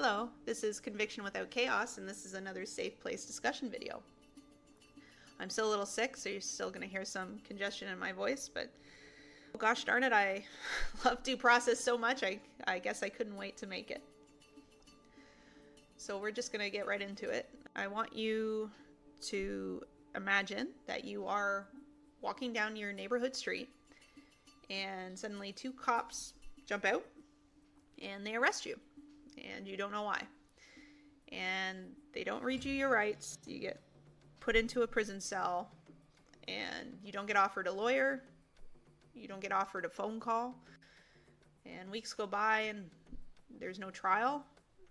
Hello, this is Conviction Without Chaos, and this is another Safe Place discussion video. I'm still a little sick, so you're still going to hear some congestion in my voice, but gosh darn it, I love due process so much, I guess I couldn't wait to make it. So we're just going to get right into it. I want you to imagine that you are walking down your neighborhood street, and suddenly two cops jump out, and they arrest you. And you don't know why. And they don't read you your rights. You get put into a prison cell, and you don't get offered a lawyer. You don't get offered a phone call. And weeks go by, and there's no trial,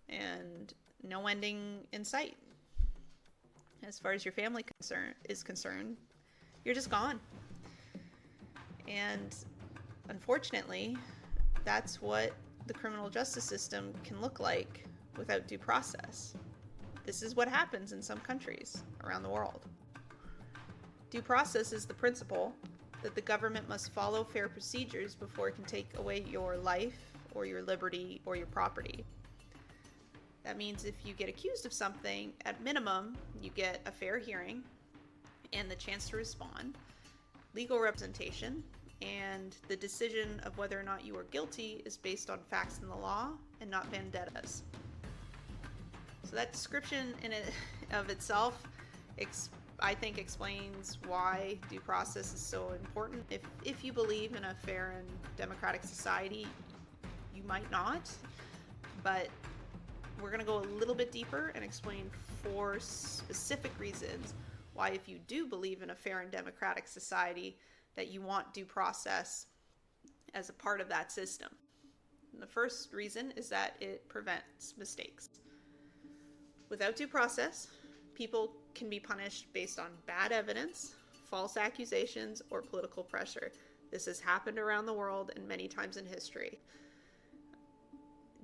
and no ending in sight. As far as your family is concerned, you're just gone. And unfortunately, that's what the criminal justice system can look like without due process. This is what happens in some countries around the world. Due process is the principle that the government must follow fair procedures before it can take away your life or your liberty or your property. That means if you get accused of something, at minimum, you get a fair hearing and the chance to respond, legal representation, and the decision of whether or not you are guilty is based on facts in the law and not vendettas. So that description in it of itself, I think, explains why due process is so important. If you believe in a fair and democratic society, you might not, but we're going to go a little bit deeper and explain 4 specific reasons why, if you do believe in a fair and democratic society, that you want due process as a part of that system. And the first reason is that it prevents mistakes. Without due process, people can be punished based on bad evidence, false accusations, or political pressure. This has happened around the world and many times in history.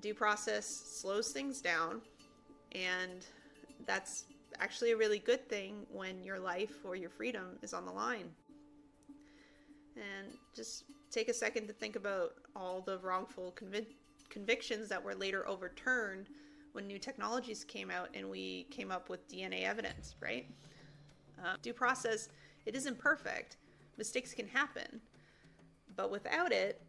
Due process slows things down, and that's actually a really good thing when your life or your freedom is on the line. And just take a second to think about all the wrongful convictions that were later overturned when new technologies came out and we came up with DNA evidence, right? Due process, it isn't perfect. Mistakes can happen. But without it,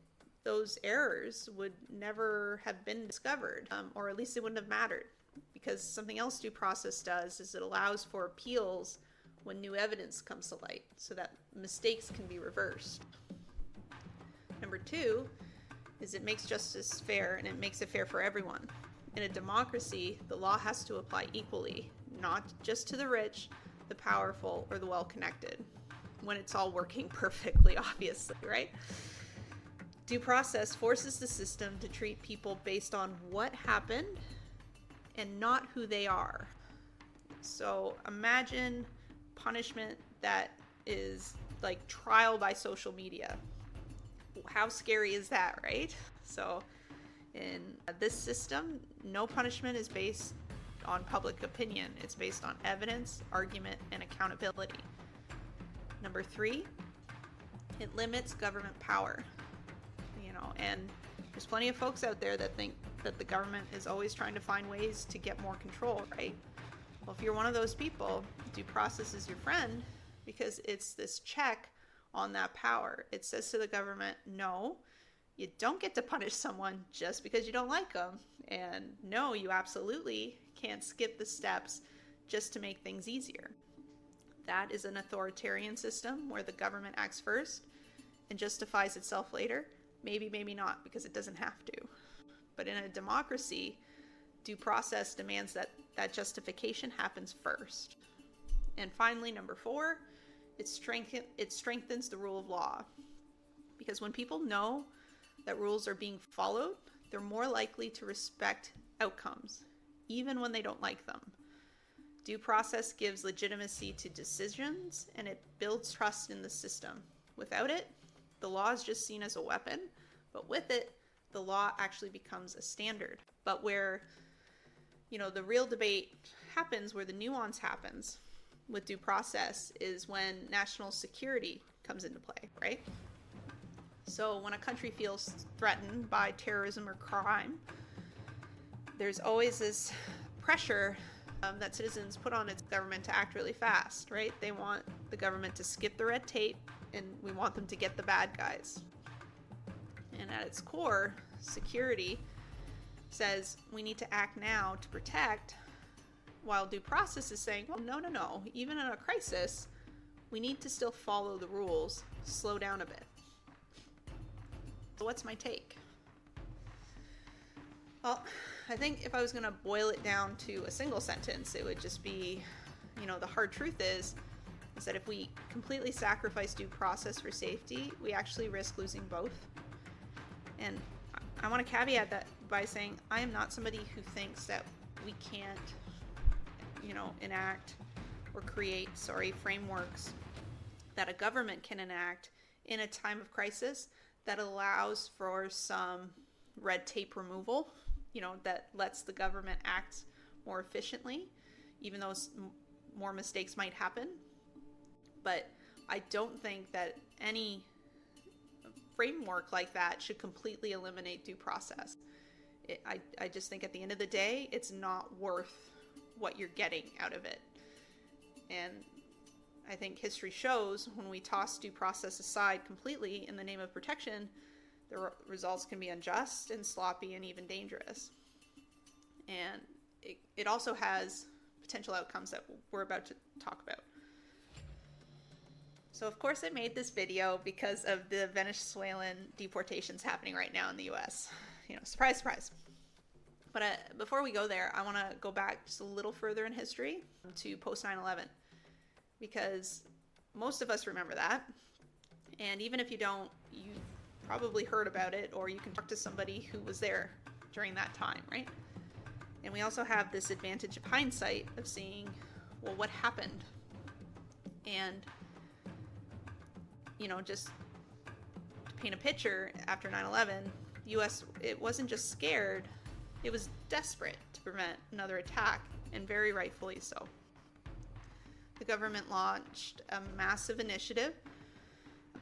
those errors would never have been discovered, or at least it wouldn't have mattered. Because something else due process does is it allows for appeals when new evidence comes to light, so that mistakes can be reversed. Number 2 is it makes justice fair, and it makes it fair for everyone. In a democracy, the law has to apply equally, not just to the rich, the powerful, or the well-connected, when it's all working perfectly, obviously, right? Due process forces the system to treat people based on what happened and not who they are. So imagine punishment that is like trial by social media. How scary is that, right? So in this system, no punishment is based on public opinion. It's based on evidence, argument, and accountability. Number 3, it limits government power. And there's plenty of folks out there that think that the government is always trying to find ways to get more control, right? Well, if you're one of those people, due process is your friend, because it's this check on that power. It says to the government, no, you don't get to punish someone just because you don't like them. And no, you absolutely can't skip the steps just to make things easier. That is an authoritarian system where the government acts first and justifies itself later. Maybe, maybe not, because it doesn't have to. But in a democracy, due process demands that justification happens first. And finally, number 4, it strengthens the rule of law. Because when people know that rules are being followed, they're more likely to respect outcomes, even when they don't like them. Due process gives legitimacy to decisions, and it builds trust in the system. Without it, the law is just seen as a weapon, but with it, the law actually becomes a standard. But where, the real debate happens, where the nuance happens with due process, is when national security comes into play, right? So when a country feels threatened by terrorism or crime, there's always this pressure that citizens put on its government to act really fast, right? They want the government to skip the red tape, and we want them to get the bad guys. And at its core, security says we need to act now to protect, while due process is saying, well, no. Even in a crisis, we need to still follow the rules, slow down a bit. So what's my take? Well, I think if I was going to boil it down to a single sentence, it would just be, the hard truth is that if we completely sacrifice due process for safety, we actually risk losing both. And I want to caveat that by saying I am not somebody who thinks that we can't, enact or create, frameworks that a government can enact in a time of crisis that allows for some red tape removal, that lets the government act more efficiently, even though more mistakes might happen. But I don't think that any framework like that should completely eliminate due process. I just think at the end of the day, it's not worth what you're getting out of it. And I think history shows when we toss due process aside completely in the name of protection, the results can be unjust and sloppy and even dangerous. And it also has potential outcomes that we're about to talk about. So of course I made this video because of the Venezuelan deportations happening right now in the US. Surprise, surprise. But before we go there, I want to go back just a little further in history to post 9/11, because most of us remember that. And even if you don't, you probably heard about it, or you can talk to somebody who was there during that time, right? And we also have this advantage of hindsight of seeing, well, what happened? And, just to paint a picture, after 9/11, the U.S., it wasn't just scared, it was desperate to prevent another attack, and very rightfully so. The government launched a massive initiative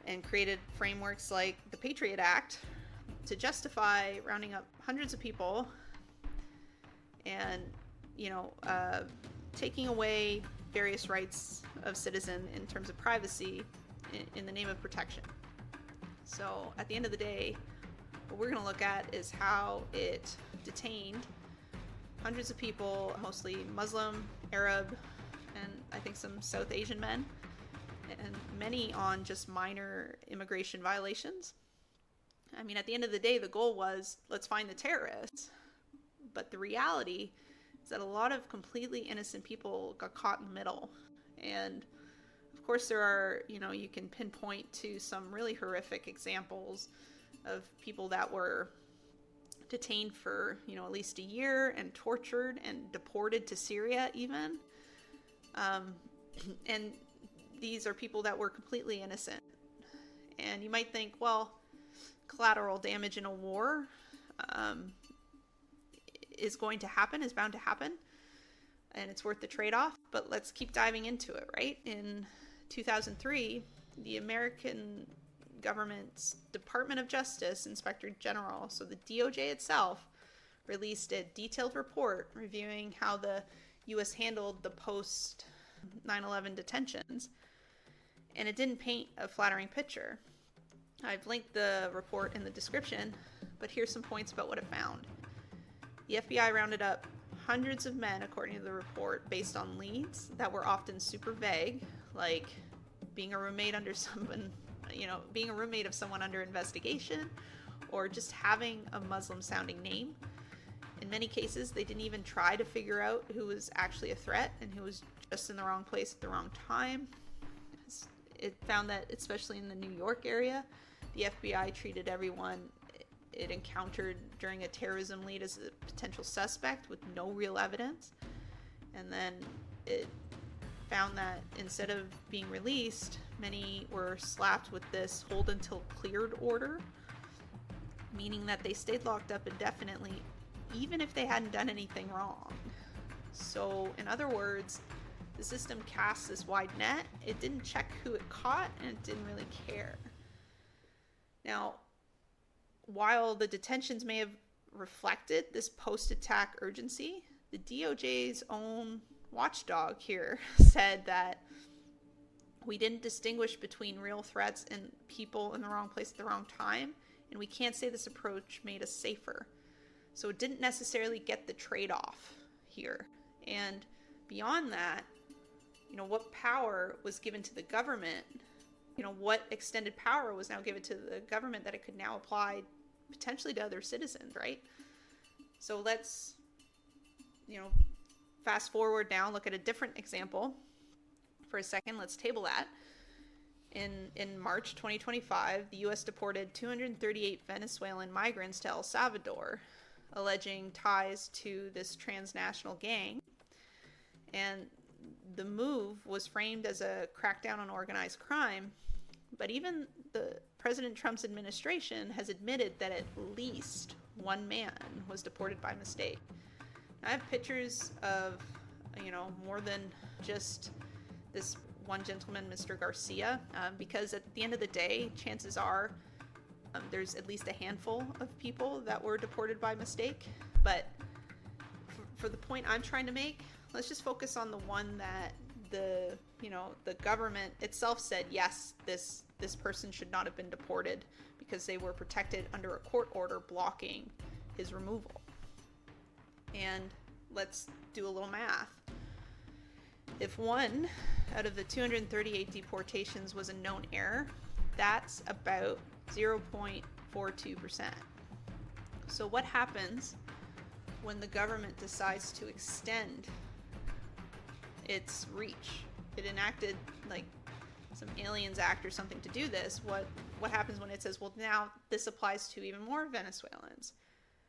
and created frameworks like the Patriot Act to justify rounding up hundreds of people and, taking away various rights of citizen in terms of privacy in the name of protection. So at the end of the day, what we're going to look at is how it detained hundreds of people, mostly Muslim, Arab, and I think some South Asian men, and many on just minor immigration violations. I mean, at the end of the day, the goal was, let's find the terrorists. But the reality is that a lot of completely innocent people got caught in the middle. And of course there are, you can pinpoint to some really horrific examples of people that were detained for, at least a year and tortured and deported to Syria even. And these are people that were completely innocent. And you might think, well, collateral damage in a war is going to happen, is bound to happen, and it's worth the trade-off. But let's keep diving into it, right? In 2003, the American government's Department of Justice Inspector General, so the DOJ itself, released a detailed report reviewing how the U.S. handled the post 9/11 detentions, and it didn't paint a flattering picture. I've linked the report in the description, but here's some points about what it found. The FBI rounded up hundreds of men, according to the report, based on leads that were often super vague, like being a roommate under someone, being a roommate of someone under investigation, or just having a Muslim-sounding name. In many cases, they didn't even try to figure out who was actually a threat and who was just in the wrong place at the wrong time. It found that, especially in the New York area, the FBI treated everyone it encountered during a terrorism lead as a potential suspect with no real evidence. And then it found that instead of being released, many were slapped with this hold until cleared order, meaning that they stayed locked up indefinitely, even if they hadn't done anything wrong. So, in other words, the system cast this wide net. It didn't check who it caught, and it didn't really care. Now, while the detentions may have reflected this post-attack urgency. The DOJ's own watchdog here said that we didn't distinguish between real threats and people in the wrong place at the wrong time, and we can't say this approach made us safer. So it didn't necessarily get the trade-off here. And beyond that, what power was given to the government, what extended power was now given to the government that it could now apply potentially to other citizens, right? So let's, fast forward now, look at a different example for a second. Let's table that. In March 2025, the U.S. deported 238 Venezuelan migrants to El Salvador, alleging ties to this transnational gang. And the move was framed as a crackdown on organized crime, but even the President Trump's administration has admitted that at least one man was deported by mistake. I have pictures of, more than just this one gentleman, Mr. Garcia, because at the end of the day, chances are there's at least a handful of people that were deported by mistake. But for the point I'm trying to make, let's just focus on the one that the government itself said, yes, this person should not have been deported because they were protected under a court order blocking his removal. And let's do a little math. If one out of the 238 deportations was a known error, that's about 0.42%. So what happens when the government decides to extend its reach? It enacted like some Aliens Act or something to do this. What happens when it says, well, now this applies to even more Venezuelans?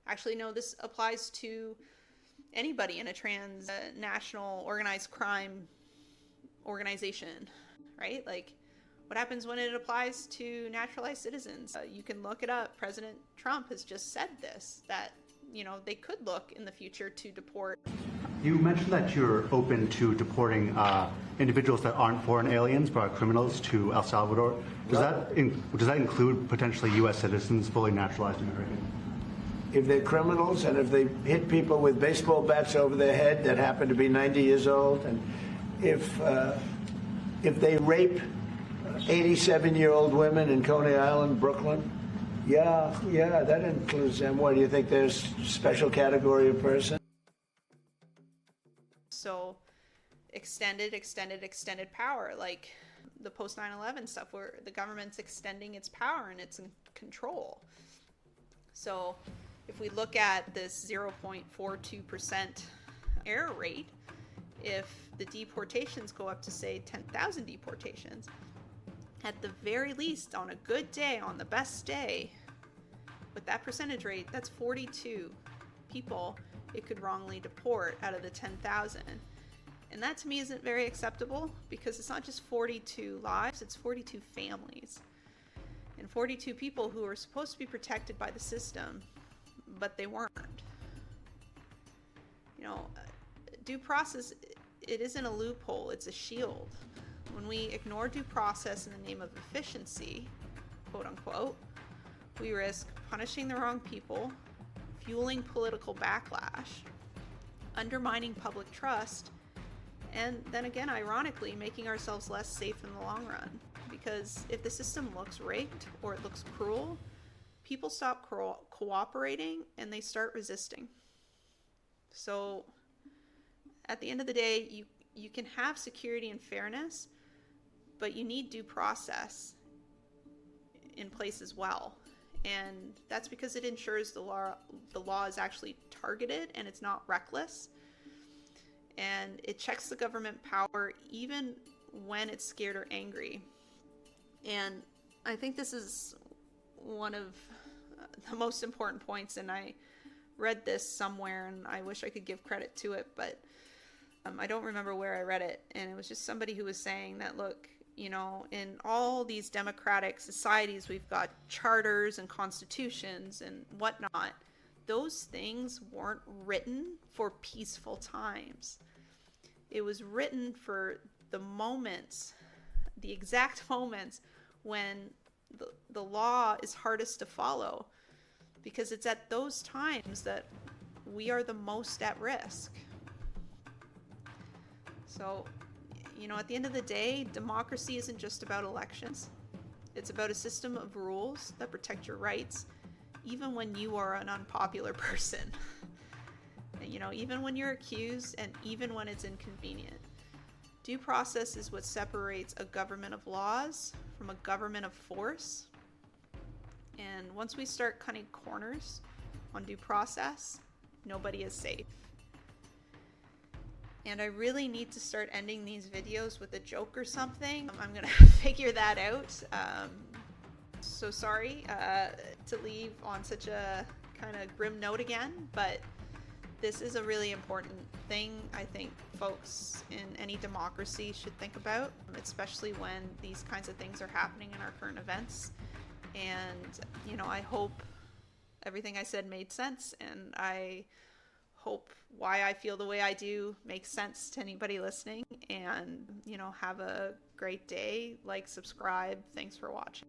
Actually, no, this applies to anybody in a transnational organized crime organization, right? Like, what happens when it applies to naturalized citizens? You can look it up. President Trump has just said this, that, they could look in the future to deport. You mentioned that you're open to deporting individuals that aren't foreign aliens but are criminals to El Salvador. Does that include potentially U.S. citizens, fully naturalized Americans? If they're criminals and if they hit people with baseball bats over their head that happen to be 90 years old, and if they rape 87-year-old women in Coney Island, Brooklyn, yeah, that includes them. What do you think? There's a special category of person? So extended power, like the post 9/11 stuff, where the government's extending its power and it's in control. So if we look at this 0.42% error rate, if the deportations go up to, say, 10,000 deportations, at the very least, on a good day, on the best day, with that percentage rate, that's 42 people it could wrongly deport out of the 10,000. And that to me isn't very acceptable, because it's not just 42 lives, it's 42 families. And 42 people who are supposed to be protected by the system, but they weren't. Due process, it isn't a loophole, it's a shield. When we ignore due process in the name of efficiency, quote unquote, we risk punishing the wrong people, fueling political backlash, undermining public trust, and then again, ironically, making ourselves less safe in the long run. Because if the system looks rigged or it looks cruel, people stop cooperating and they start resisting. So at the end of the day, you can have security and fairness, but you need due process in place as well. And that's because it ensures the law is actually targeted and it's not reckless. And it checks the government power even when it's scared or angry. And I think this is one of the most important points, and I read this somewhere and I wish I could give credit to it, but I don't remember where I read it. And it was just somebody who was saying that, look, in all these democratic societies, we've got charters and constitutions and whatnot. Those things weren't written for peaceful times. It was written for the moments, the exact moments when the law is hardest to follow. because it's at those times that we are the most at risk. So, at the end of the day, democracy isn't just about elections. It's about a system of rules that protect your rights, even when you are an unpopular person. Even when you're accused and even when it's inconvenient. Due process is what separates a government of laws from a government of force. And once we start cutting corners on due process, nobody is safe. And I really need to start ending these videos with a joke or something. I'm gonna figure that out. So sorry to leave on such a kind of grim note again, but this is a really important thing I think folks in any democracy should think about, especially when these kinds of things are happening in our current events. And, I hope everything I said made sense, and I hope why I feel the way I do makes sense to anybody listening. And, have a great day. Like, subscribe. Thanks for watching.